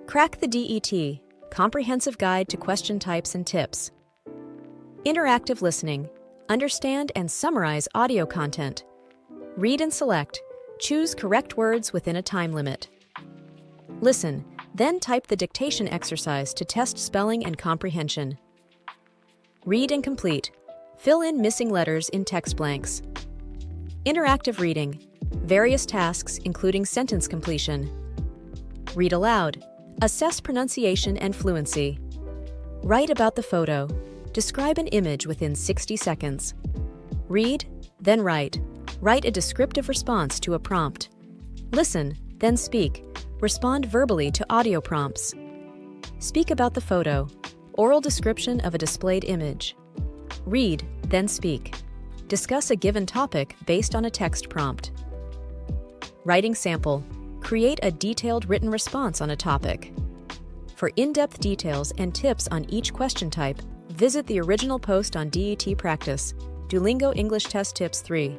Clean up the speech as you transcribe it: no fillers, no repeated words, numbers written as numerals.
Crack the DET, Comprehensive Guide to Question Types and Tips. Interactive listening. Understand and summarize audio content. Read and select. Choose correct words within a time limit. Listen, then type the dictation exercise to test spelling and comprehension. Read and complete. Fill in missing letters in text blanks. Interactive reading. Various tasks, including sentence completion. Read aloud. Assess pronunciation and fluency. Write about the photo. Describe an image within 60 seconds. Read, then write. Write a descriptive response to a prompt. Listen, then speak. Respond verbally to audio prompts. Speak about the photo. Oral description of a displayed image. Read, then speak. Discuss a given topic based on a text prompt. Writing sample. Create a detailed written response on a topic. For in-depth details and tips on each question type, visit the original post on DET Practice, Duolingo English Test Tips 3.